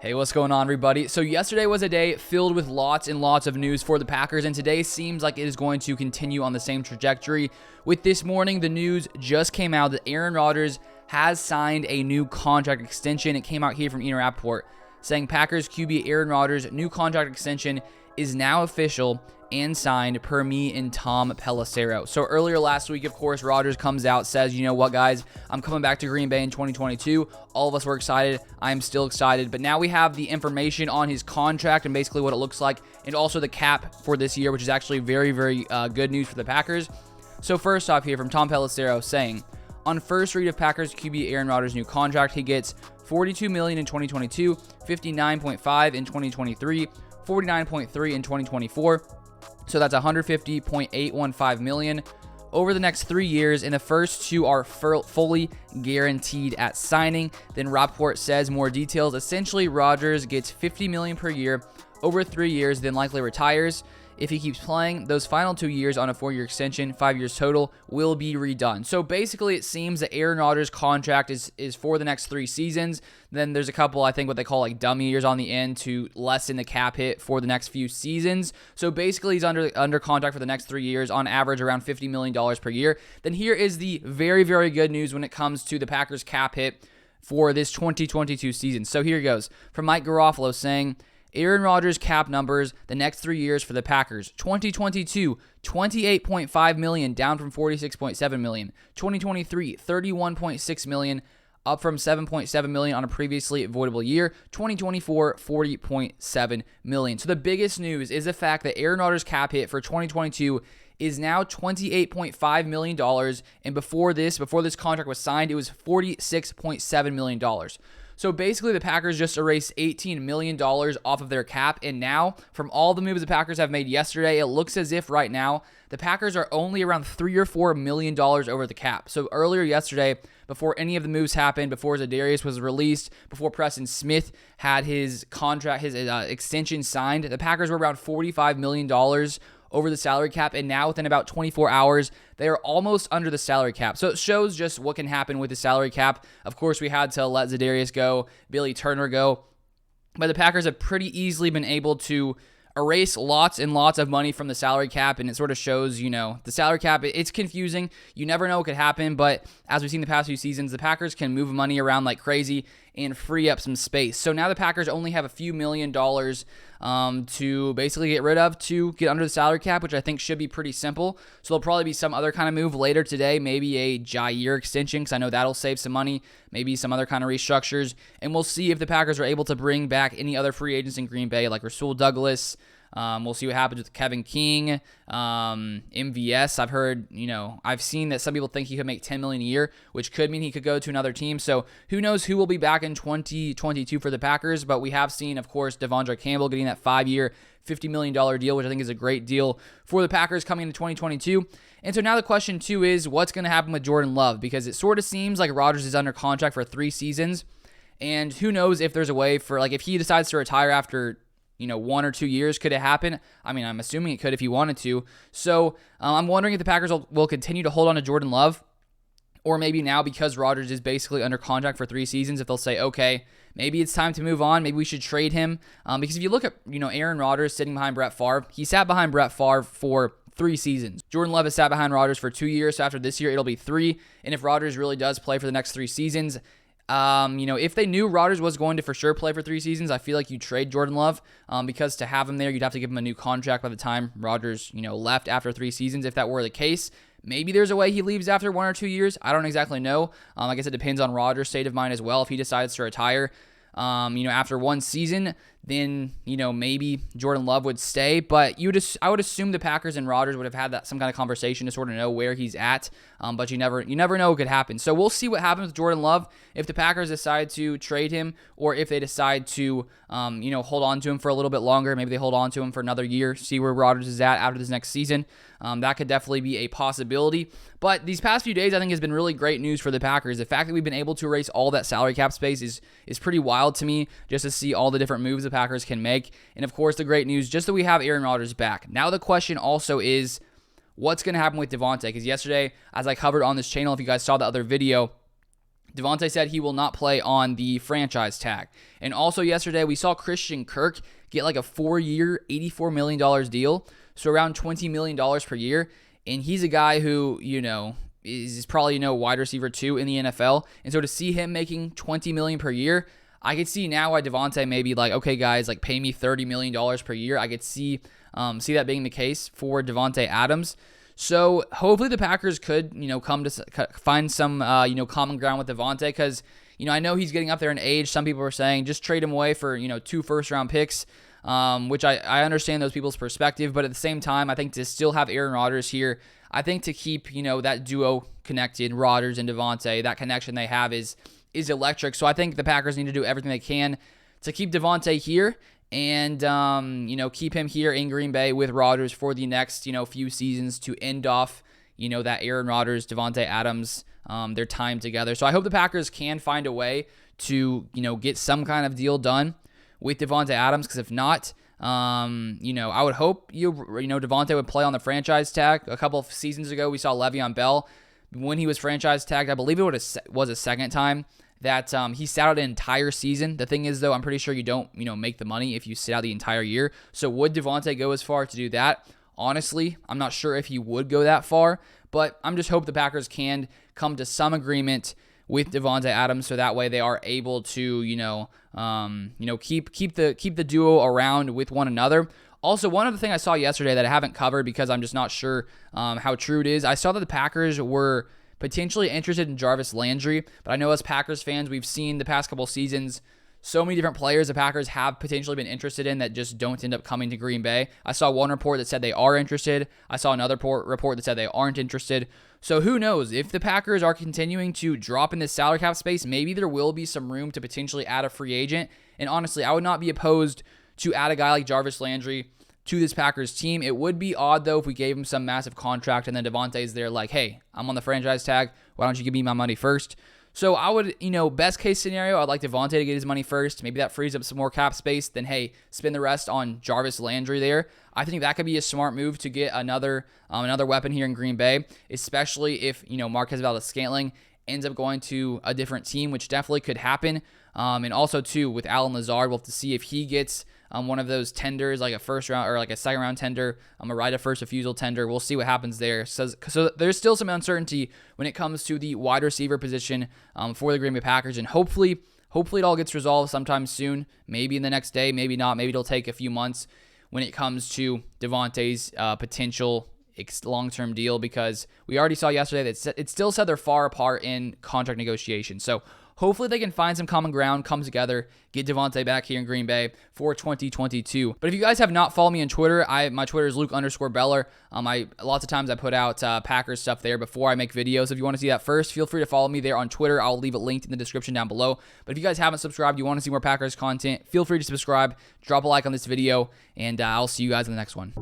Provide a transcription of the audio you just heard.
Hey, what's going on, everybody? So yesterday was a day filled with lots and lots of news for the Packers, and today seems like it is going to continue on the same trajectory. With this morning, the news just came out that Aaron Rodgers has signed a new contract extension. It came out here from Ian Rappaport saying Packers QB Aaron Rodgers' new contract extension is now official and signed per me and Tom Pelissero. So earlier last week, of course, Rodgers comes out, says, you know what, guys, I'm coming back to Green Bay in 2022. All of us were excited. I'm still excited. But now we have the information on his contract and basically what it looks like, and also the cap for this year, which is actually very, very good news for the Packers. So first off here from Tom Pelissero saying, on first read of Packers QB Aaron Rodgers' new contract, he gets $42 million in 2022, $59.5 million in 2023, $49.3 million in 2024. So that's $150.815 million over the next 3 years, and the first two are fully guaranteed at signing. Then Rappaport says more details. Essentially, Rodgers gets $50 million per year over 3 years, then likely retires. If he keeps playing, those final 2 years on a 4-year extension, 5 years total, will be redone. So basically, it seems that Aaron Rodgers' contract is for the next 3 seasons. Then there's a couple, I think, what they call like dummy years on the end to lessen the cap hit for the next few seasons. So basically, he's under contract for the next 3 years, on average around $50 million per year. Then here is the very, very good news when it comes to the Packers cap hit for this 2022 season. So here it goes. From Mike Garofalo saying, Aaron Rodgers cap numbers the next 3 years for the Packers. 2022, $28.5 million, down from $46.7 million. 2023, $31.6 million, up from $7.7 million on a previously avoidable year. 2024, $40.7 million. So the biggest news is the fact that Aaron Rodgers cap hit for 2022 is now $28.5 million, and before this contract was signed, it was $46.7 million. So basically, the Packers just erased $18 million off of their cap, and now, from all the moves the Packers have made yesterday, it looks as if right now, the Packers are only around $3 or $4 million over the cap. So earlier yesterday, before any of the moves happened, before Zadarius was released, before Preston Smith had his contract, his extension signed, the Packers were around $45 million over the salary cap, and now within about 24 hours, they are almost under the salary cap. So it shows just what can happen with the salary cap. Of course, we had to let Zadarius go, Billy Turner go, but the Packers have pretty easily been able to erase lots and lots of money from the salary cap, and it sort of shows, you know, the salary cap, it's confusing. You never know what could happen, but as we've seen the past few seasons, the Packers can move money around like crazy and free up some space. So now the Packers only have a few $1 million to basically get rid of to get under the salary cap, which I think should be pretty simple. So there'll probably be some other kind of move later today, maybe a Jair extension, because I know that'll save some money, maybe some other kind of restructures, and we'll see if the Packers are able to bring back any other free agents in Green Bay, like Rasul Douglas. We'll see what happens with Kevin King, MVS. I've heard, I've seen that some people think he could make $10 million a year, which could mean he could go to another team. So who knows who will be back in 2022 for the Packers, but we have seen, of course, Devondre Campbell getting that 5-year, $50 million deal, which I think is a great deal for the Packers coming into 2022. And so now the question, too, is what's going to happen with Jordan Love? Because it sort of seems like Rodgers is under contract for 3 seasons, and who knows if there's a way for, like, if he decides to retire after 1 or 2 years, could it happen? I mean, I'm assuming it could if he wanted to. So I'm wondering if the Packers will continue to hold on to Jordan Love, or maybe now because Rodgers is basically under contract for 3 seasons, if they'll say, okay, maybe it's time to move on. Maybe we should trade him. Because if you look at, Aaron Rodgers sitting behind Brett Favre, he sat behind Brett Favre for 3 seasons. Jordan Love has sat behind Rodgers for 2 years, so after this year, it'll be 3. And if Rodgers really does play for the next 3 seasons, if they knew Rodgers was going to for sure play for 3 seasons, I feel like you trade Jordan Love, because to have him there, you'd have to give him a new contract by the time Rodgers, left after 3 seasons. If that were the case, maybe there's a way he leaves after 1 or 2 years. I don't exactly know. I guess it depends on Rodgers' state of mind as well. If he decides to retire, after 1 season, then, maybe Jordan Love would stay. But I would assume the Packers and Rodgers would have had some kind of conversation to sort of know where he's at. But you never know what could happen. So we'll see what happens with Jordan Love if the Packers decide to trade him, or if they decide to, hold on to him for a little bit longer. Maybe they hold on to him for another year, see where Rodgers is at after this next season. That could definitely be a possibility. But these past few days, I think, has been really great news for the Packers. The fact that we've been able to erase all that salary cap space is pretty wild to me, just to see all the different moves the Packers can make. And of course, the great news, just that we have Aaron Rodgers back. Now the question also is, what's going to happen with Devante? Because yesterday, as I covered on this channel, if you guys saw the other video, Devante said he will not play on the franchise tag. And also yesterday, we saw Christian Kirk get like a 4-year, $84 million deal, so around $20 million per year. And he's a guy who, is probably, wide receiver 2 in the NFL. And so to see him making $20 million per year, I could see now why Devante may be like, okay, guys, like pay me $30 million per year. I could see that being the case for Devante Adams. So hopefully the Packers could, come to find some, common ground with Devante, because, I know he's getting up there in age. Some people are saying just trade him away for, 2 first-round picks, which I understand those people's perspective. But at the same time, I think to still have Aaron Rodgers here, I think to keep, that duo connected, Rodgers and Devante, that connection they have is electric. So I think the Packers need to do everything they can to keep Devante here and, keep him here in Green Bay with Rodgers for the next, few seasons to end off, that Aaron Rodgers, Devante Adams, their time together. So I hope the Packers can find a way to, get some kind of deal done with Devante Adams, because if not, I would hope Devante would play on the franchise tag. A couple of seasons ago, we saw LeVeon Bell when he was franchise tagged. I believe it was a second time that he sat out an entire season. The thing is, though, I'm pretty sure you don't, make the money if you sit out the entire year. So would Devante go as far to do that? Honestly, I'm not sure if he would go that far, but I'm just hope the Packers can come to some agreement with Devante Adams, so that way they are able to, keep the duo around with one another. Also, one other thing I saw yesterday that I haven't covered because I'm just not sure how true it is. I saw that the Packers were potentially interested in Jarvis Landry, but I know as Packers fans, we've seen the past couple seasons so many different players the Packers have potentially been interested in that just don't end up coming to Green Bay. I saw one report that said they are interested. I saw another report that said they aren't interested. So who knows? If the Packers are continuing to drop in this salary cap space, maybe there will be some room to potentially add a free agent. And honestly, I would not be opposed to add a guy like Jarvis Landry to this Packers team. It would be odd, though, if we gave him some massive contract and then Devontae's there like, hey, I'm on the franchise tag. Why don't you give me my money first? So I would, best case scenario, I'd like Devontae to get his money first. Maybe that frees up some more cap space. Then, hey, spend the rest on Jarvis Landry there. I think that could be a smart move to get another weapon here in Green Bay, especially if, Marquez Valdes-Scantling ends up going to a different team, which definitely could happen. And also, too, with Allen Lazard, we'll have to see if he gets one of those tenders, like a first round or like a second round tender, a right of first refusal tender. We'll see what happens there. So there's still some uncertainty when it comes to the wide receiver position for the Green Bay Packers, and hopefully it all gets resolved sometime soon. Maybe in the next day, maybe not. Maybe it'll take a few months when it comes to Devante's potential long-term deal, because we already saw yesterday that it still said they're far apart in contract negotiations. So hopefully they can find some common ground, come together, get Devante back here in Green Bay for 2022. But if you guys have not followed me on Twitter, my Twitter is Luke_Beller. Lots of times I put out Packers stuff there before I make videos. If you want to see that first, feel free to follow me there on Twitter. I'll leave it linked in the description down below. But if you guys haven't subscribed, you want to see more Packers content, feel free to subscribe, drop a like on this video, and I'll see you guys in the next one.